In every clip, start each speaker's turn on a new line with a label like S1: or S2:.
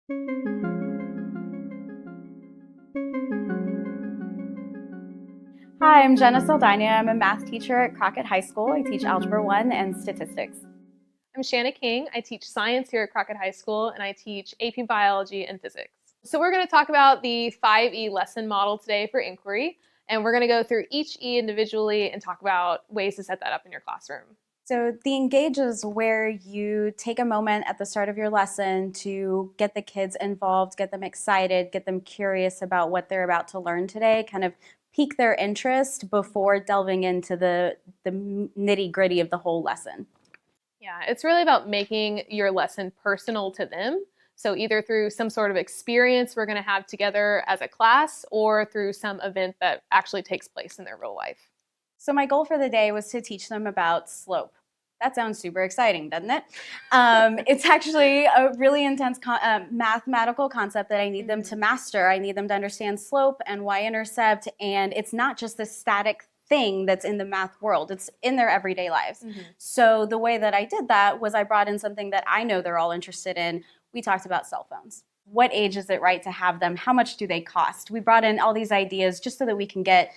S1: Hi, I'm Jenna Saldana. I'm a math teacher at Crockett High School. I teach Algebra 1 and Statistics.
S2: I'm Shanna King. I teach science here at Crockett High School, and I teach AP Biology and Physics. So we're going to talk about the 5E lesson model today for inquiry, and we're going to go through each E individually and talk about ways to set that up in your classroom.
S1: So the engage is where you take a moment at the start of your lesson to get the kids involved, get them excited, get them curious about what they're about to learn today, kind of pique their interest before delving into the nitty-gritty of the whole lesson.
S2: Yeah, it's really about making your lesson personal to them. So either through some sort of experience we're going to have together as a class or through some event that actually takes place in their real life.
S1: So my goal for the day was to teach them about slope. That sounds super exciting, doesn't it? It's actually a really intense mathematical concept that I need them to master. I need them to understand slope and y-intercept, and it's not just a static thing that's in the math world. It's in their everyday lives. So the way that I did that was I brought in something that I know they're all interested in. We talked about cell phones. What age is it right to have them? How much do they cost? We brought in all these ideas just so that we can get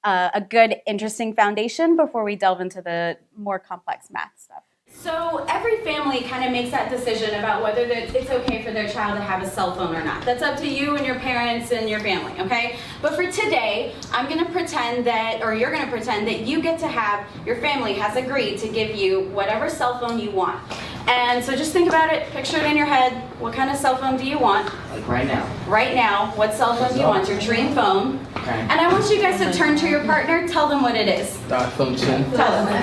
S1: a good, interesting foundation before we delve into the more complex math stuff. So every family kind of makes that decision about whether it's okay for their child to have a cell phone or not. That's up to you and your parents and your family, okay? But for today, I'm going to pretend that, or you're going to pretend that you get to have, your family has agreed to give you whatever cell phone you want. And so just think about it, picture it in your head. What kind of cell phone do you want?
S3: Like right now.
S1: Right now, what cell phone do you want? Your dream phone.
S3: Okay.
S1: And I want you guys to turn to your partner, tell them what it is.
S3: iPhone 10.
S1: Tell them.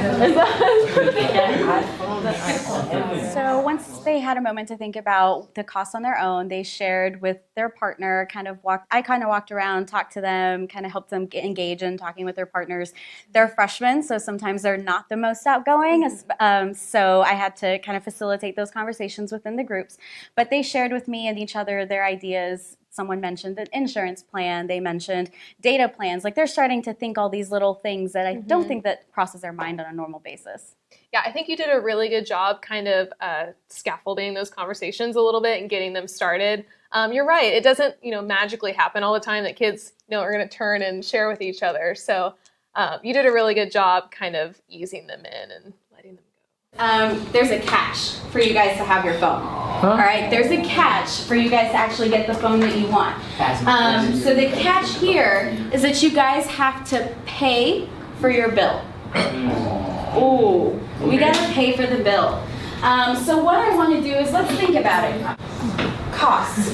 S1: So once they had a moment to think about the cost on their own, they shared with their partner, I kind of walked around, talked to them, kind of helped them engage in talking with their partners. They're freshmen, so sometimes they're not the most outgoing. So I had to kind of facilitate those conversations within the groups. But they shared with me and each other their ideas. Someone mentioned an insurance plan. They mentioned data plans. Like they're starting to think all these little things that I don't think that crosses their mind on a normal basis.
S2: Yeah, I think you did a really good job kind of scaffolding those conversations a little bit and getting them started. You're right. It doesn't, magically happen all the time that kids, are going to turn and share with each other. So you did a really good job kind of easing them in and letting them go.
S1: There's a catch for you guys to have your phone. All right, there's a catch for you guys to actually get the phone that you want. So the catch here is that you guys have to pay for your bill. Ooh, we gotta pay for the bill. So what I want to do is let's think about it. Costs.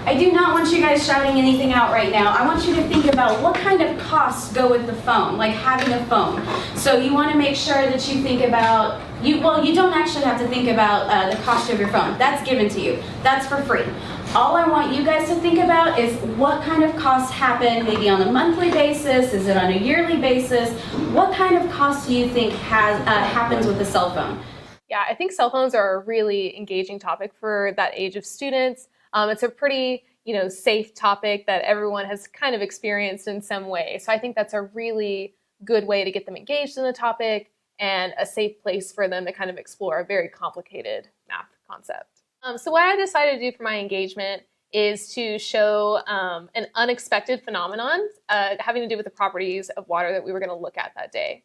S1: I do not want you guys shouting anything out right now. I want you to think about what kind of costs go with the phone, like having a phone. So you want to make sure that you think about, you don't actually have to think about the cost of your phone. That's given to you. That's for free. All I want you guys to think about is what kind of costs happen, maybe on a monthly basis, is it on a yearly basis? What kind of cost do you think happens with a cell phone?
S2: Yeah, I think cell phones are a really engaging topic for that age of students. It's a pretty, safe topic that everyone has kind of experienced in some way. So I think that's a really good way to get them engaged in the topic and a safe place for them to kind of explore a very complicated math concept. So what I decided to do for my engagement is to show an unexpected phenomenon having to do with the properties of water that we were going to look at that day.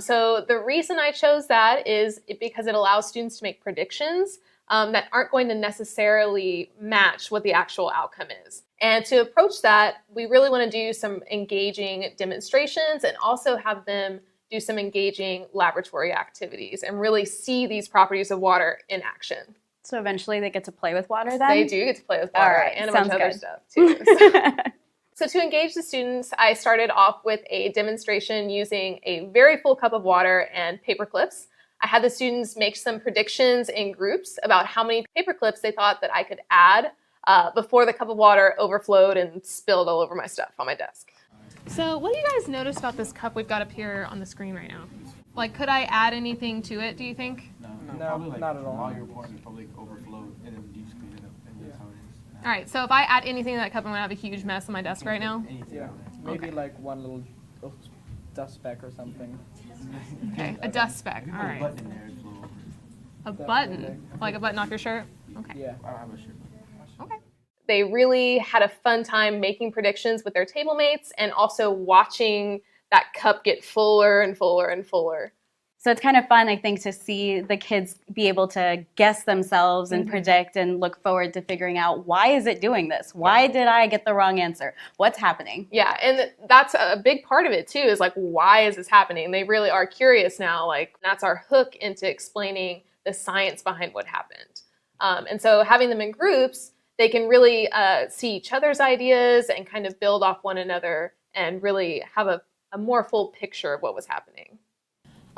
S2: So the reason I chose that is because it allows students to make predictions that aren't going to necessarily match what the actual outcome is. And to approach that, we really want to do some engaging demonstrations and also have them do some engaging laboratory activities and really see these properties of water in action.
S1: So eventually they get to play with water then?
S2: They do get to play with water and a bunch of other stuff too. So to engage the students, I started off with a demonstration using a very full cup of water and paper clips. I had the students make some predictions in groups about how many paper clips they thought that I could add before the cup of water overflowed and spilled all over my stuff on my desk. So what do you guys notice about this cup we've got up here on the screen right now? Like, could I add anything to it, do you think?
S4: No, not at all.
S5: All your portions probably overflowed and then you just clean it up and that's how it is.
S2: All right, so if I add anything to that cup, I'm gonna have a huge mess on my desk right now.
S4: Yeah, maybe like one little dust speck or something.
S2: Okay, a dust speck. All right.
S5: Button in there, it flew over.
S2: A button? Like a button off your shirt? Okay.
S4: Yeah.
S5: I don't have a ship.
S2: Okay. They really had a fun time making predictions with their table mates and also watching that cup get fuller and fuller and fuller.
S1: So it's kind of fun, I think, to see the kids be able to guess themselves and predict and look forward to figuring out, why is it doing this? Why did I get the wrong answer? What's happening?
S2: Yeah, and that's a big part of it too, is like, why is this happening? They really are curious now. Like, that's our hook into explaining the science behind what happened. And so having them in groups, they can really see each other's ideas and kind of build off one another and really have a more full picture of what was happening.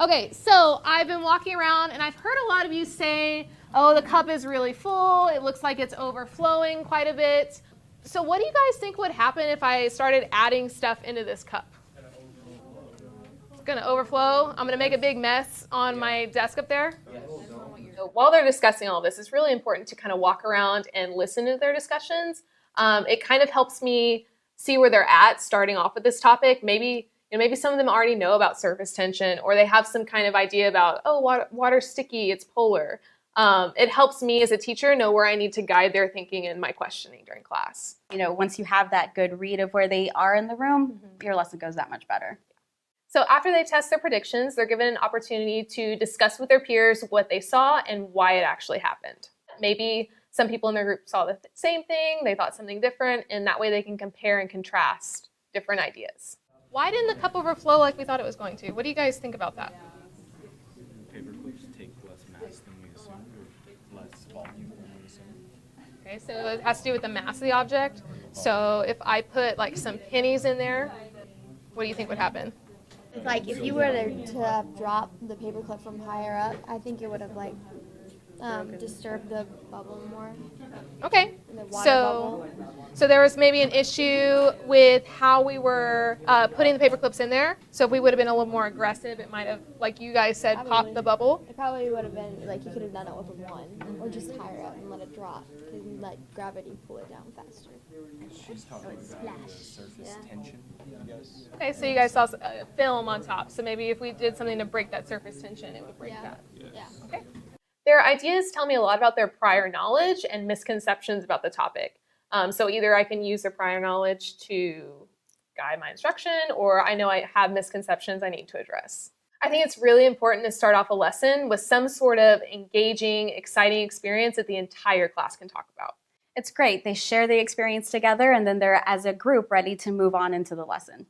S2: Okay, so I've been walking around and I've heard a lot of you say, oh, the cup is really full. It looks like it's overflowing quite a bit. So what do you guys think would happen if I started adding stuff into this cup? It's gonna overflow. I'm gonna make a big mess on my desk up there. So while they're discussing all this, it's really important to kind of walk around and listen to their discussions. It kind of helps me see where they're at starting off with this topic. Maybe some of them already know about surface tension, or they have some kind of idea about, oh, water's sticky, it's polar. It helps me as a teacher know where I need to guide their thinking and my questioning during class.
S1: You know, once you have that good read of where they are in the room, your lesson goes that much better.
S2: So after they test their predictions, they're given an opportunity to discuss with their peers what they saw and why it actually happened. Maybe some people in their group saw the same thing, they thought something different, and that way they can compare and contrast different ideas. Why didn't the cup overflow like we thought it was going to? What do you guys think about that?
S5: Paper clips take less mass than we assumed, or less volume than we assumed.
S2: Okay, so it has to do with the mass of the object. So if I put like some pennies in there, what do you think would happen?
S3: Like, if you were to drop the paperclip from higher up, I think it would have, like, disturbed the bubble more.
S2: Okay,
S3: The water
S2: so
S3: bubble.
S2: so there was maybe an issue with how we were putting the paper clips in there. So if we would have been a little more aggressive, it might have, like you guys said,
S3: Probably.
S2: popped the bubble.
S3: It probably would have been, like, you could have done it with a 1, or just higher up and let it drop, and let gravity pull it down faster.
S5: She's talking about the surface tension, I guess.
S2: Okay, so you guys saw a film on top. So maybe if we did something to break that surface tension, it would break that.
S3: Yeah.
S2: Okay. Their ideas tell me a lot about their prior knowledge and misconceptions about the topic. So either I can use their prior knowledge to guide my instruction, or I know I have misconceptions I need to address. I think it's really important to start off a lesson with some sort of engaging, exciting experience that the entire class can talk about.
S1: It's great. They share the experience together, and then they're, as a group, ready to move on into the lesson.